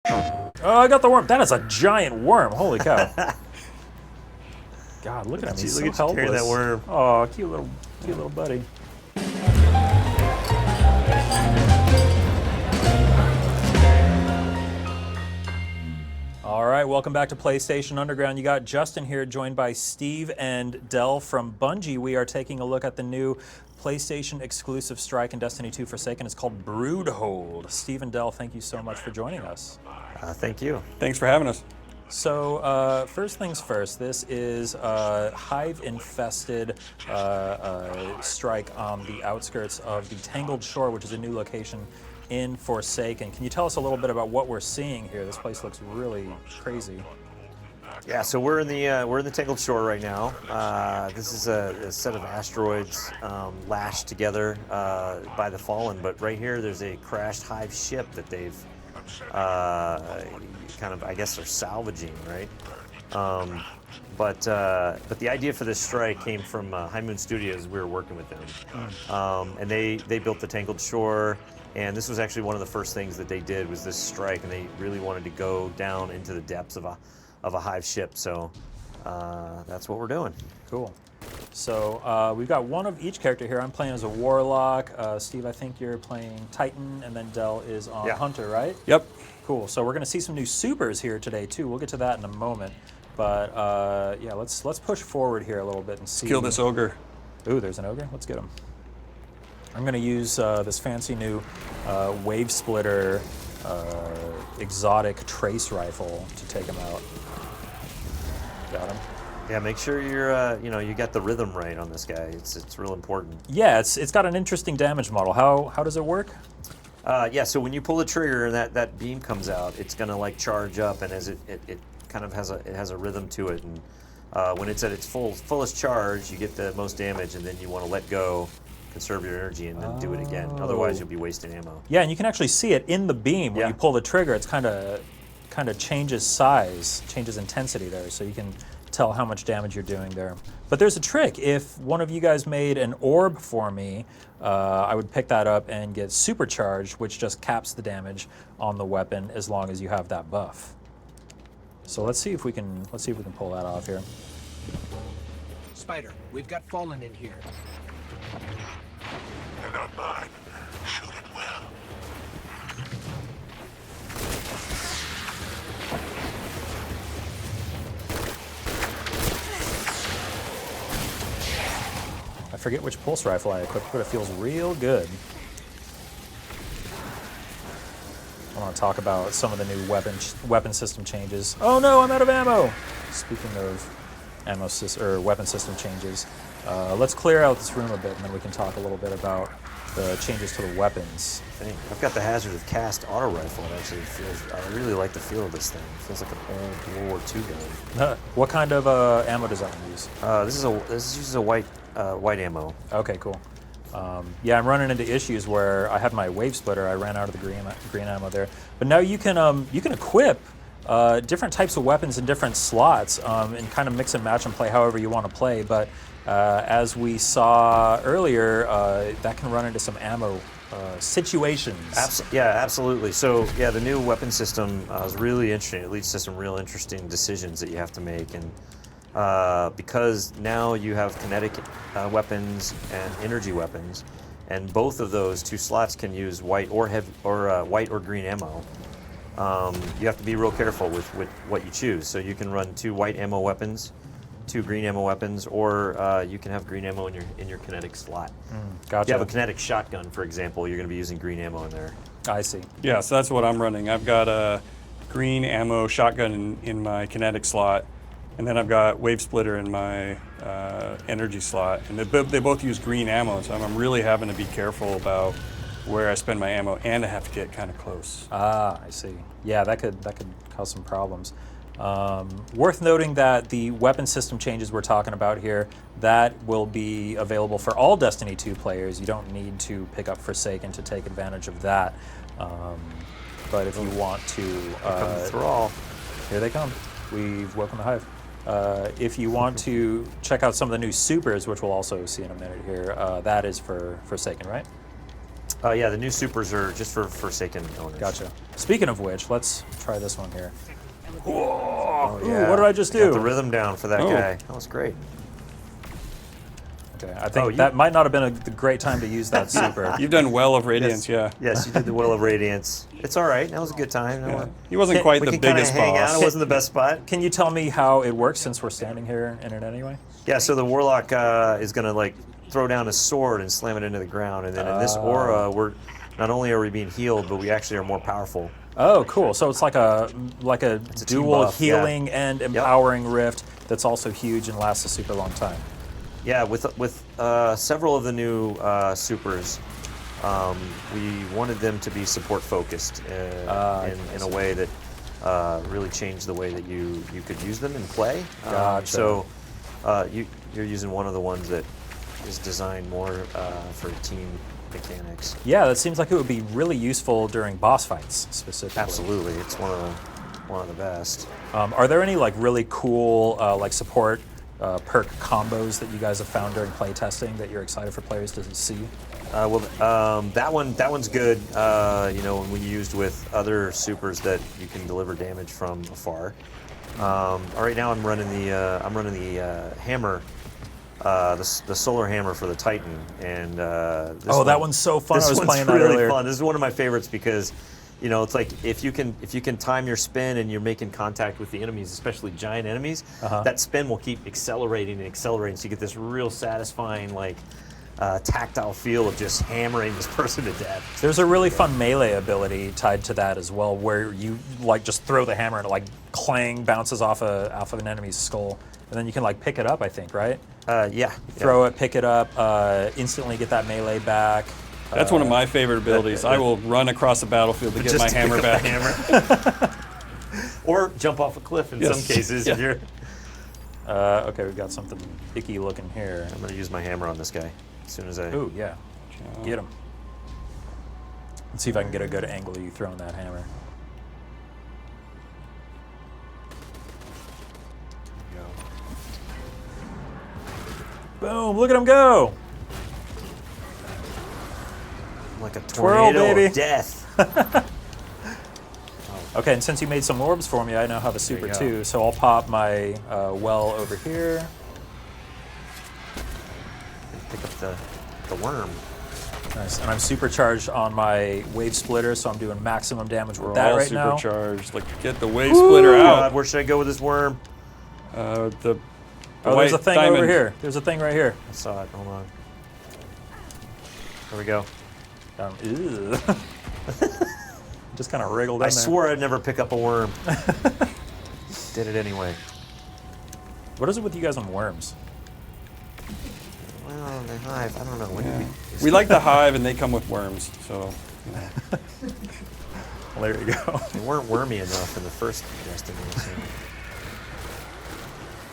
Oh, I got the worm. That is a giant worm. Holy cow. God, look at him. He's so helpless. Carry that worm. Oh, cute little buddy. All right, welcome back to PlayStation Underground. You got Justin here, joined by Steve and Del from Bungie. We are taking a look at the new PlayStation exclusive strike in Destiny 2 Forsaken. It's called Broodhold. Steve and Del, thank you so much for joining us. Thank you. Thanks for having us. So first things first, this is a hive-infested strike on the outskirts of the Tangled Shore, which is a new location in Forsaken. Can you tell us a little bit about what we're seeing here? This place looks really crazy. Yeah, so we're in the Tangled Shore right now. This is a set of asteroids lashed together by the Fallen, but right here there's a crashed hive ship that they've kind of, I guess, they're salvaging, right? But the idea for this strike came from High Moon Studios. We were working with them, and they built the Tangled Shore. And this was actually one of the first things that they did was this strike, and they really wanted to go down into the depths of a hive ship. So that's what we're doing. Cool. So we've got one of each character here. I'm playing as a warlock. Steve, I think you're playing Titan, and then Del is on Hunter, right? Yep. Cool. So we're going to see some new supers here today too. We'll get to that in a moment. But yeah, let's push forward here a little bit and see. Kill this ogre. Ooh, there's an ogre. Let's get him. I'm going to use this fancy new wave splitter exotic trace rifle to take him out. Got him. Yeah, make sure you're you got the rhythm right on this guy. It's real important. Yeah, it's got an interesting damage model. How does it work? Yeah, so when you pull the trigger and that beam comes out, it's gonna like charge up, and as it kind of has a rhythm to it, and when it's at its fullest charge, you get the most damage, and then you want to let go, conserve your energy, and then do it again. Otherwise, you'll be wasting ammo. Yeah, and you can actually see it in the beam when you pull the trigger. It's kind of changes size, changes intensity there, so you can tell how much damage you're doing there. But there's a trick. If one of you guys made an orb for me, I would pick that up and get supercharged, which just caps the damage on the weapon as long as you have that buff. So let's see if we can pull that off here. Spider, we've got Fallen in here. They're not mine. Shoot it well. I forget which pulse rifle I equipped, but it feels real good. I want to talk about some of the new weapon system changes. Oh no, I'm out of ammo! Speaking of weapon system changes, let's clear out this room a bit, and then we can talk a little bit about the changes to the weapons. I've got the Hazard of Cast auto rifle. It actually feels. I really like the feel of this thing. It feels like an old World War II gun. What kind of ammo does that one use? This uses a white ammo. Okay, cool. Yeah, I'm running into issues where I had my wave splitter. I ran out of the green ammo there, but now you can equip different types of weapons in different slots and kind of mix and match and play however you want to play. But as we saw earlier, that can run into some ammo situations. Yeah, absolutely. So yeah, the new weapon system is really interesting. It leads to some real interesting decisions that you have to make, and because now you have kinetic weapons and energy weapons, and both of those two slots can use white or white or green ammo. You have to be real careful with what you choose. So you can run 2 white ammo weapons, 2 green ammo weapons, or you can have green ammo in your kinetic slot. Gotcha. If you have a kinetic shotgun, for example, you're going to be using green ammo in there. I see. Yeah, so that's what I'm running. I've got a green ammo shotgun in my kinetic slot, and then I've got wave splitter in my energy slot, and they both use green ammo, so I'm really having to be careful about where I spend my ammo, and I have to get kind of close. Ah, I see. Yeah, that could cause some problems. Worth noting that the weapon system changes we're talking about here, that will be available for all Destiny 2 players. You don't need to pick up Forsaken to take advantage of that. But if you want to... Thrall. Here they come. We've woken the hive. If you want to check out some of the new supers, which we'll also see in a minute here, that is for Forsaken, right? Yeah, the new supers are just for Forsaken owners. Gotcha. Speaking of which, let's try this one here. Oh, Ooh, what did I just do? Got the rhythm down for that Oh. guy. That was great. Okay, I think you- that might not have been a great time to use that super. You've done Well of Radiance, yeah. Yes, you did the Well of Radiance. It's all right. That was a good time. Yeah. He wasn't Can- quite We the can kinda biggest hang out. boss. It wasn't the best spot. Can you tell me how it works since we're standing here in it anyway? Yeah, so the Warlock is going to like throw down his sword and slam it into the ground. And then in this aura, we're not only are we being healed, but we actually are more powerful. Oh, cool. So it's like a team dual buff, yeah. healing and empowering rift that's also huge and lasts a super long time. Yeah, with several of the new supers, we wanted them to be support focused in a way that really changed the way that you could use them and play. Gotcha. So you're using one of the ones that is designed more for team mechanics. Yeah, that seems like it would be really useful during boss fights specifically. Absolutely, it's one of the best. Are there any like really cool like support perk combos that you guys have found during playtesting that you're excited for players to see? That one's good. You know, when we used with other supers that you can deliver damage from afar. Right now, I'm running the hammer, the solar hammer for the Titan, and that one's so fun. I was playing that really earlier. fun. This is one of my favorites because, you know, it's like if you can time your spin and you're making contact with the enemies, especially giant enemies, that spin will keep accelerating and accelerating. So you get this real satisfying like. Tactile feel of just hammering this person to death. There's a really fun melee ability tied to that as well, where you like just throw the hammer and it like clang bounces off of an enemy's skull, and then you can like pick it up. I think, right? Yeah. Throw it, pick it up, instantly get that melee back. That's one of my favorite abilities. I will run across the battlefield to get my Just to hammer pick up back. the hammer. Or jump off a cliff in Yes. some cases. Yeah. If you're... Okay, we've got something icky looking here. I'm gonna use my hammer on this guy as soon as I. Ooh, yeah. Get him. Let's see if I can get a good angle of you throwing that hammer. Boom, look at him go! I'm like a Twirl, tornado baby. of death. Okay, and since you made some orbs for me, I now have a super go. too, so I'll pop my well over here. Pick up the worm. Nice, and I'm supercharged on my wave splitter, so I'm doing maximum damage with We're that all right now. supercharged. Like, get the wave splitter God, out. where should I go with this worm? The Oh, there's a white thing diamond. over here. There's a thing right here. I saw it. Hold on. There we go. Ew. Just kind of wriggled in I there. swore I'd never pick up a worm. Did it anyway. What is it with you guys on worms? Well, the hive. I don't know. When Yeah. did We like the hive, and they come with worms. So Well, there you go. They weren't wormy enough in the first Destiny. So.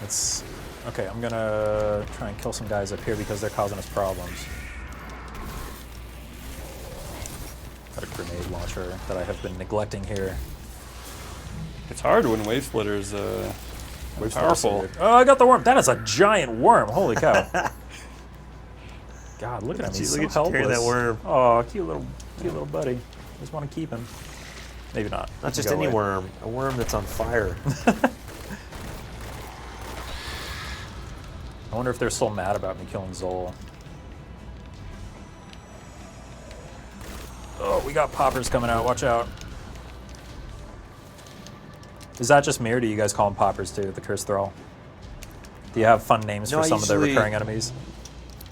It's okay. I'm gonna try and kill some guys up here because they're causing us problems. Got a grenade launcher that I have been neglecting here. it's hard when wave splitters powerful. Oh, I got the worm. That is a giant worm. Holy cow! God, look at him. He's Look so at you carrying helpless. that worm. Oh, cute little buddy. Just want to keep him. Maybe not. Not He just can go any away. worm. A worm that's on fire. I wonder if they're still mad about me killing Zol. Oh, we got poppers coming out. Watch out. Is that just me, or do you guys call them poppers too, the Curse Thrall? Do you have fun names No, for I some of the usually- recurring enemies?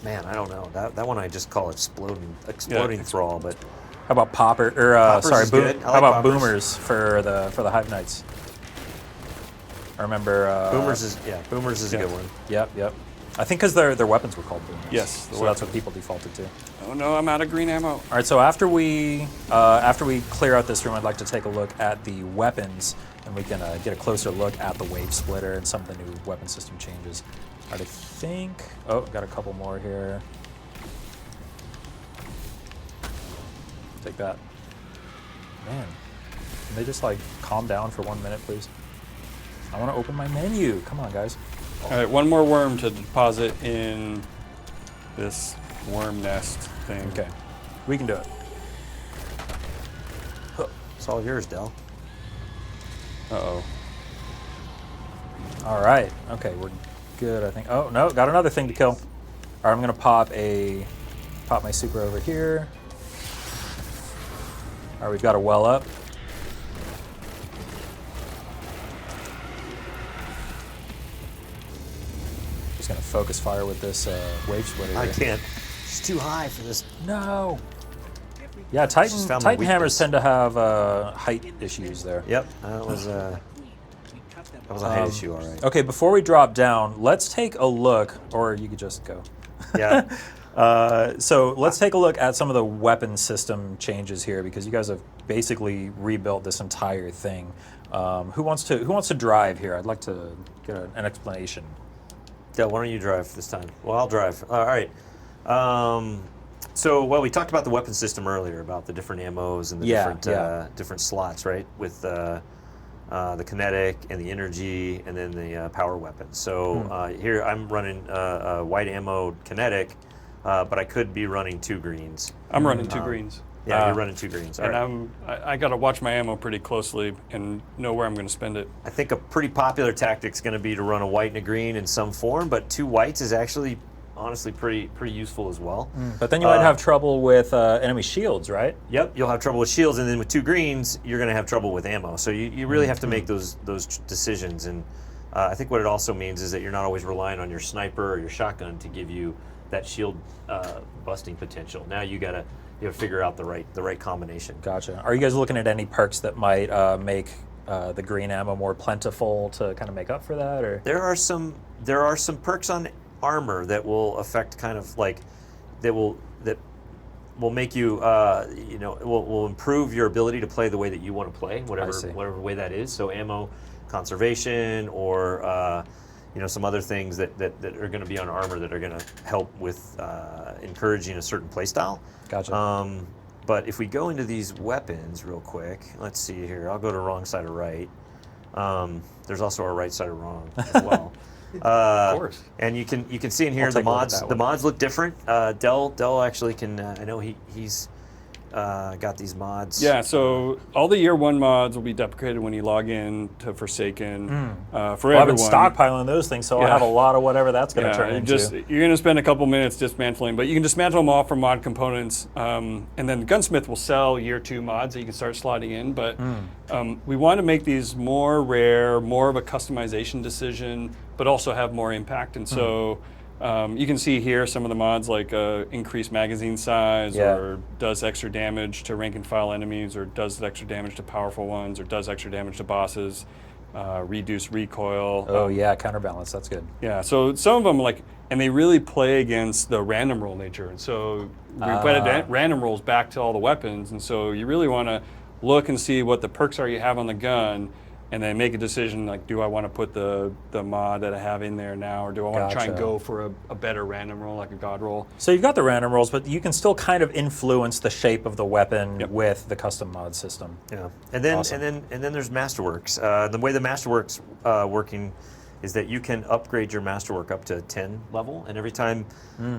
Man, I don't know. That one I just call exploding thrall. But How about popper? Or Poppers sorry, is good. I how like about poppers. boomers for the Hive Knights? I remember. boomers is a good one. Yep. I think because their weapons were called boomers. Yes, the So that's what people defaulted to. Oh no, I'm out of green ammo. All right, so after we clear out this room, I'd like to take a look at the weapons, and we can get a closer look at the wave splitter and some of the new weapon system changes. All right, I think. Oh, got a couple more here. Take that. Man, can they just like calm down for 1 minute, please? I want to open my menu. Come on, guys. All right, one more worm to deposit in this worm nest thing. Okay, we can do it. It's all yours, Del. Uh-oh. All right. Okay, we're good, I think. Oh, no, got another thing to kill. All right, I'm going to pop my super over here. All right, we've got a well up. Just going to focus fire with this wave splitter. I can't. It's too high for this. No. Yeah, Just found my Titan hammers weakness. tend to have height issues there. Yep, that was a height issue, all right. Okay, before we drop down, let's take a look, or you could just go. Yeah. So let's take a look at some of the weapon system changes here, because you guys have basically rebuilt this entire thing. Who wants to drive here? I'd like to get an explanation. Del, why don't you drive this time? Well, I'll drive. All right. So, well, we talked about the weapon system earlier, about the different ammos and the different slots, right? With the kinetic and the energy, and then the power weapons. So here I'm running a white ammo kinetic, but I could be running 2 greens. I'm running 2 greens. Yeah, you're running 2 greens. All And right. I got to watch my ammo pretty closely and know where I'm going to spend it. I think a pretty popular tactic is going to be to run a white and a green in some form, but 2 whites is actually, honestly, pretty useful as well. But then you might have trouble with enemy shields, right? Yep, you'll have trouble with shields, and then with 2 greens, you're going to have trouble with ammo. So you really have to make those decisions. And I think what it also means is that you're not always relying on your sniper or your shotgun to give you that shield busting potential. Now you got to figure out the right combination. Gotcha. Are you guys looking at any perks that might make the green ammo more plentiful to kind of make up for that, or? There are some perks on armor that will affect kind of like that will make you will improve your ability to play the way that you want to play, whatever way that is. So ammo conservation, or some other things that are going to be on armor that are going to help with encouraging a certain play style. Gotcha. But if we go into these weapons real quick, let's see here. I'll go to wrong side of right. There's also a right side of wrong as well. Of course. And you can see in here I'll the take a look at mods. that The one. mods look different. Dell actually can. I know he's got these mods. Yeah, so all the year 1 mods will be deprecated when you log in to Forsaken for Well, I've everyone. been stockpiling those things, so I'll Yeah. have a lot of whatever that's going to turn into. You're going to spend a couple minutes dismantling, but you can dismantle them all from mod components, and then Gunsmith will sell year 2 mods that you can start slotting in. But we want to make these more rare, more of a customization decision, but also have more impact. And so you can see here some of the mods like increased magazine size, or does extra damage to rank and file enemies, or does extra damage to powerful ones, or does extra damage to bosses, reduce recoil. Oh yeah, counterbalance. That's good. Yeah, so some of them and they really play against the random roll nature. And so we put random rolls back to all the weapons. And so you really want to look and see what the perks are you have on the gun, and then make a decision like, do I want to put the mod that I have in there now, or do I want to try and Gotcha. go for a better random roll, like a god roll? So you've got the random rolls, but you can still kind of influence the shape of the weapon with the custom mod system. Yeah, and then Awesome. and then there's Masterworks. The way the Masterworks working is that you can upgrade your Masterwork up to 10 level, and every time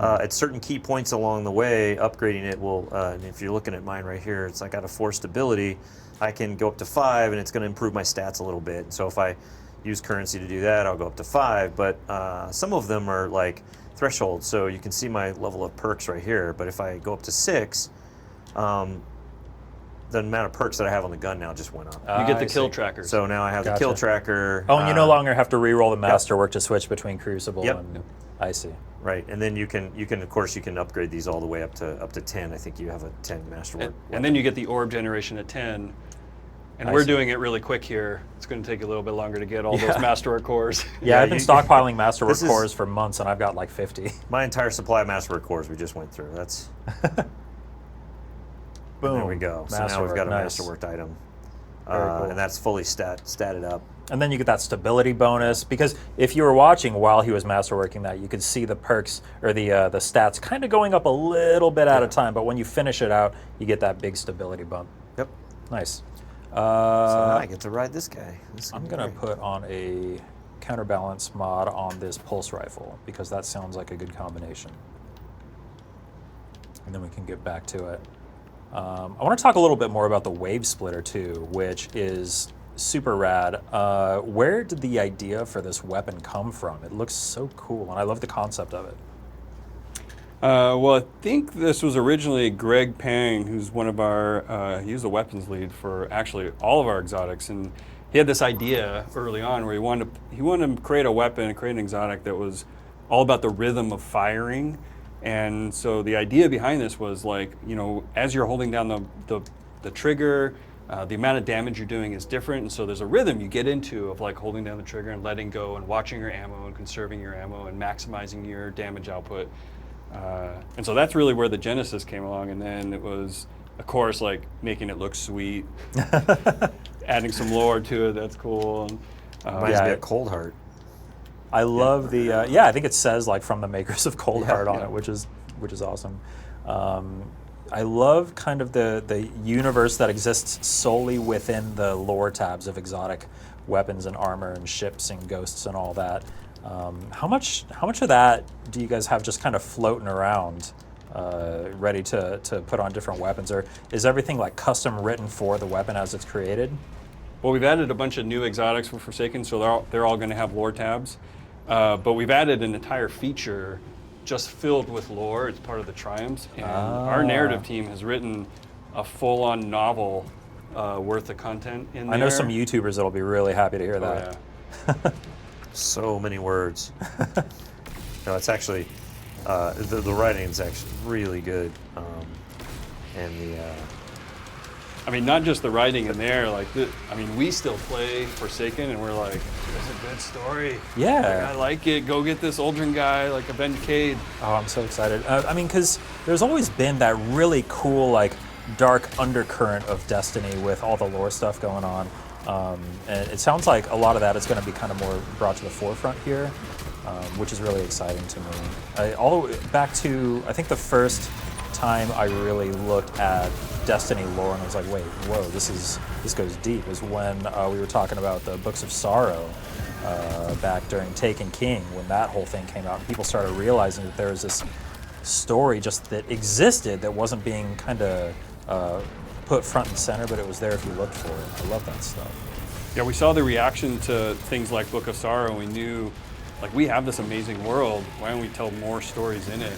at certain key points along the way, upgrading it will. And if you're looking at mine right here, it's like out of 4 stability, I can go up to 5, and it's going to improve my stats a little bit. So if I use currency to do that, I'll go up to 5. But some of them are like thresholds, so you can see my level of perks right here. But if I go up to 6, the amount of perks that I have on the gun now just went up. You get the I kill see. trackers. So now I have the Gotcha. kill tracker. Oh, and you no longer have to re-roll the Masterwork to switch between Crucible Yep. and... I see. Right, and then you can of course you can upgrade these all the way up to 10. I think you have a 10 Masterwork. and then you get the orb generation at 10. And I we're see. doing it really quick here. It's going to take a little bit longer to get all those Masterwork cores. Yeah, I've been stockpiling Masterwork this is- cores for months, and I've got like 50. My entire supply of Masterwork cores we just went through. That's Boom. there we go. So now we've Masterwork, got a nice. Masterworked item, Very cool. and that's fully statted up. And then you get that stability bonus, because if you were watching while he was masterworking that, you could see the perks or the stats kind of going up a little bit at a time. But when you finish it out, you get that big stability bump. Yep. Nice. So now I get to ride this guy. This is I'm gonna gonna be great. put on a counterbalance mod on this pulse rifle, because that sounds like a good combination. And then we can get back to it. I want to talk a little bit more about the wave splitter too, which is super rad. Where did the idea for this weapon come from? It looks so cool, and I love the concept of it. Well, I think this was originally Greg Pang, who's one of our, he was the weapons lead for actually all of our exotics, and he had this idea early on where he wanted to create a weapon, create an exotic that was all about the rhythm of firing. And so the idea behind this was like, you know, as you're holding down the trigger, the amount of damage you're doing is different, and so there's a rhythm you get into of like holding down the trigger and letting go and watching your ammo and conserving your ammo and maximizing your damage output. And so that's really where the genesis came along, and then it was, of course, like making it look sweet, adding some lore to it. That's cool. And, Reminds me of Cold Heart. I love the I think it says like from the makers of Cold Heart on it, which is awesome. I love kind of the universe that exists solely within the lore tabs of exotic weapons and armor and ships and ghosts and all that. How much of that do you guys have just kind of floating around, ready to put on different weapons, or is everything like custom written for the weapon as it's created? Well, we've added a bunch of new exotics for Forsaken, so they're all going to have lore tabs. But we've added an entire feature just filled with lore. It's part of the Triumphs, and our narrative team has written a full-on novel worth of content in there. I know some YouTubers that'll be really happy to hear that. Yeah. So many words. No, it's actually the writing is actually really good, and I mean, not just the writing in there. Like, I mean, we still play Forsaken, and we're like, "It's a good story. Yeah, like, I like it. Go get this Uldren guy, like avenge Cade." Oh, I'm so excited. I mean, because there's always been that really cool, like, dark undercurrent of Destiny with all the lore stuff going on. And it sounds like a lot of that is going to be kind of more brought to the forefront here, which is really exciting to me. All the way back to, I think the first time I really looked at Destiny lore and I was like, wait, whoa, this goes deep, is when we were talking about the Books of Sorrow back during Taken King, when that whole thing came out and people started realizing that there was this story just that existed that wasn't being kind of put front and center, but it was there if you looked for it. I love that stuff. Yeah, we saw the reaction to things like Book of Sorrow, and we knew, like, we have this amazing world. Why don't we tell more stories in it?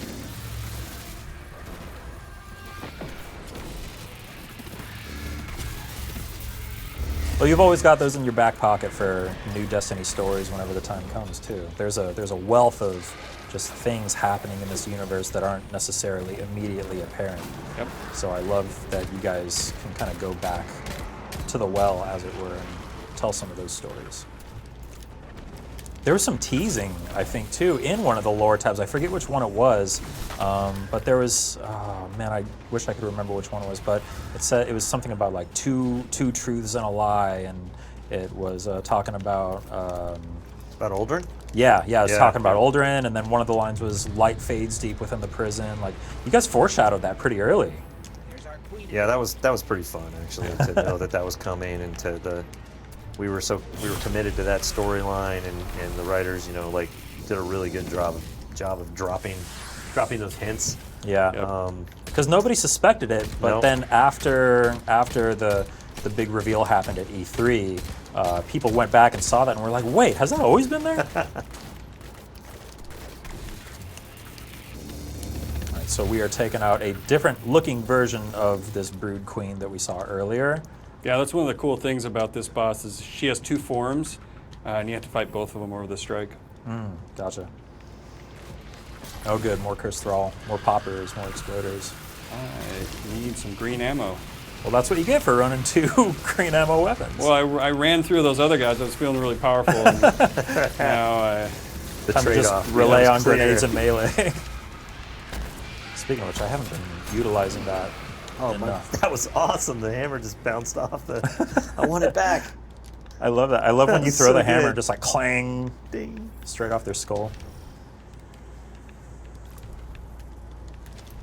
Well, you've always got those in your back pocket for new Destiny stories whenever the time comes, too. There's a wealth of just things happening in this universe that aren't necessarily immediately apparent. Yep. So I love that you guys can kind of go back to the well, as it were, and tell some of those stories. There was some teasing, I think, too, in one of the lore tabs. I forget which one it was, but there was, oh man, I wish I could remember which one it was, but it said it was something about like two truths and a lie, and it was talking about... about Uldren? Yeah, it was talking about Uldren, and then one of the lines was light fades deep within the prison. Like, you guys foreshadowed that pretty early. Yeah, that was pretty fun, actually, to know that was coming, and we were committed to that storyline, and the writers, you know, like, did a really good job of dropping those hints. Yeah, because nobody suspected it, but then after the big reveal happened at E3, people went back and saw that and were like, wait, has that always been there? All right, so we are taking out a different looking version of this Brood Queen that we saw earlier. Yeah, that's one of the cool things about this boss is she has two forms, and you have to fight both of them over the strike. Gotcha. Oh good, more Cursed Thrall, more poppers, more exploders. I need some green ammo. Well, that's what you get for running two green ammo weapons. Well, I ran through those other guys. I was feeling really powerful. And now The time to trade-off. just rely on clear. grenades and melee. Speaking of which, I haven't been utilizing that enough. That was awesome. The hammer just bounced off I want it back. I love that. I love when you throw So the hammer good. just like clang, Ding. straight off their skull.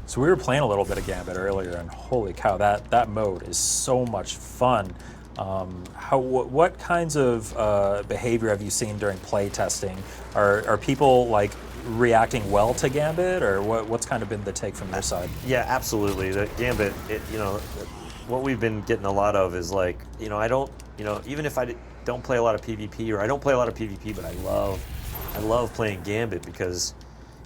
So we were playing a little bit of Gambit earlier, and holy cow, that mode is so much fun. What kinds of behavior have you seen during play testing? Are people like reacting well to Gambit, or what's kind of been the take from your side? Yeah, absolutely. The Gambit, what we've been getting a lot of is like, I don't, even if I don't play a lot of PvP, or I don't play a lot of PvP, but I love playing Gambit because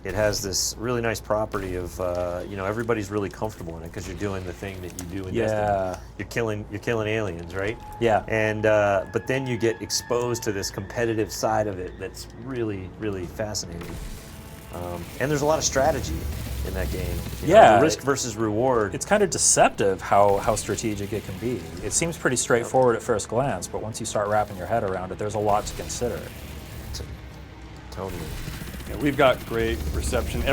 it has this really nice property of, everybody's really comfortable in it because you're doing the thing that you do in Destiny. You're killing aliens, right? Yeah. And but then you get exposed to this competitive side of it that's really, really fascinating. And there's a lot of strategy in that game. Yeah. The risk versus reward. It's kind of deceptive how strategic it can be. It seems pretty straightforward at first glance, but once you start wrapping your head around it, there's a lot to consider. Totally. Yeah, we've got great reception.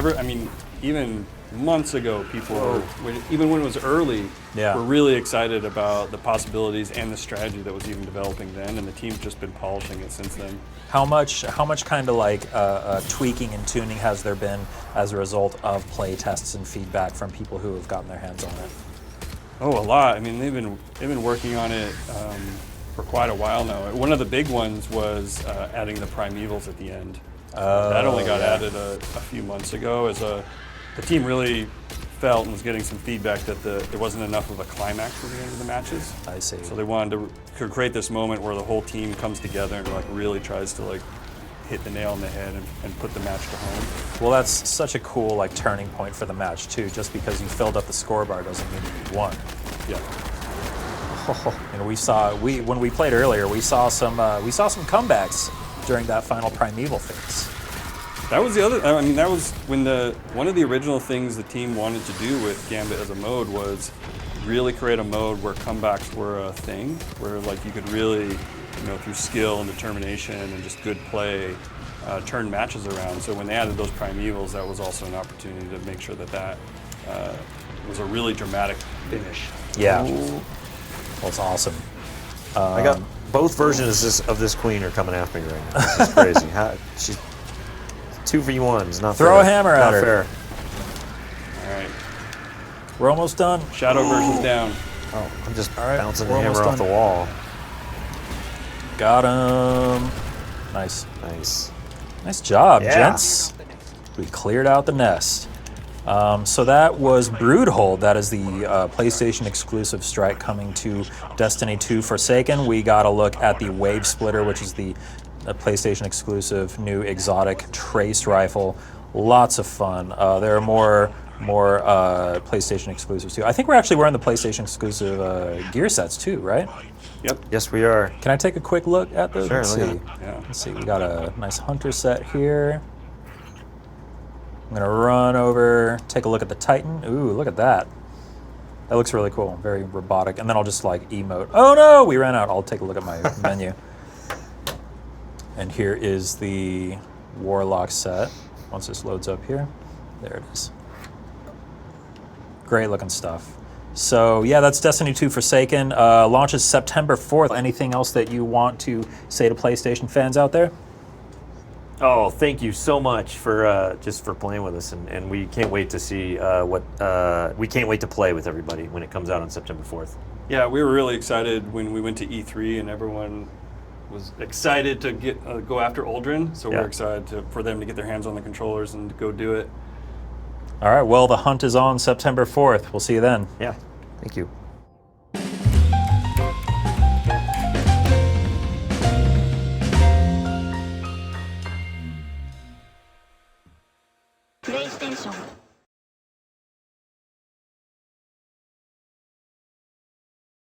Even months ago, people were, even when it was early, were really excited about the possibilities and the strategy that was even developing then, and the team's just been polishing it since then. How much kind of like tweaking and tuning has there been as a result of play tests and feedback from people who have gotten their hands on it? Oh, a lot. I mean, they've been working on it for quite a while now. One of the big ones was adding the primevals at the end. That only got added a few months ago. As the team really felt and was getting some feedback that there wasn't enough of a climax at the end of the matches. I see. So they wanted to create this moment where the whole team comes together and like really tries to like hit the nail on the head and put the match to home. Well, that's such a cool like turning point for the match too. Just because you filled up the scorebar doesn't mean that you won. Yeah. And when we played earlier, we saw some comebacks during that final primeval phase. That was the other. I mean, that was when one of the original things the team wanted to do with Gambit as a mode was really create a mode where comebacks were a thing, where like you could really, through skill and determination and just good play, turn matches around. So when they added those primevals, that was also an opportunity to make sure that was a really dramatic finish. Yeah. Well, it's awesome. I got both versions of this queen are coming after me right now. This is crazy. She's 2v1s, not Throw fair. a hammer at not her. Fair. All right. We're almost done. Shadow version's down. Oh, I'm just All right, bouncing the we're hammer almost off the wall. Got him. Nice. Nice. Nice job, Yeah. gents. We cleared out the nest. So that was Broodhold. That is the PlayStation exclusive strike coming to Destiny 2 Forsaken. We got a look at the Wave Splitter, which is the PlayStation exclusive new exotic trace rifle. Lots of fun. There are more PlayStation exclusives too. I think we're actually wearing the PlayStation exclusive gear sets too, right? Yep. Yes, we are. Can I take a quick look at those? Sure, Let's look see. at it. Yeah. Let's see. We got a nice hunter set here. I'm gonna run over, take a look at the Titan. Ooh, look at that. That looks really cool. Very robotic. And then I'll just like emote. Oh no, we ran out. I'll take a look at my menu. And here is the Warlock set. Once this loads up here, there it is. Great looking stuff. So yeah, that's Destiny 2 Forsaken. Launches September 4th. Anything else that you want to say to PlayStation fans out there? Oh, thank you so much for just for playing with us, and we can't wait to see we can't wait to play with everybody when it comes out on September 4th. Yeah, we were really excited when we went to E3 and everyone was excited to go after Aldrin. So Yeah. we're excited for them to get their hands on the controllers and to go do it. All right, well, the hunt is on September 4th. We'll see you then. Yeah, thank you. PlayStation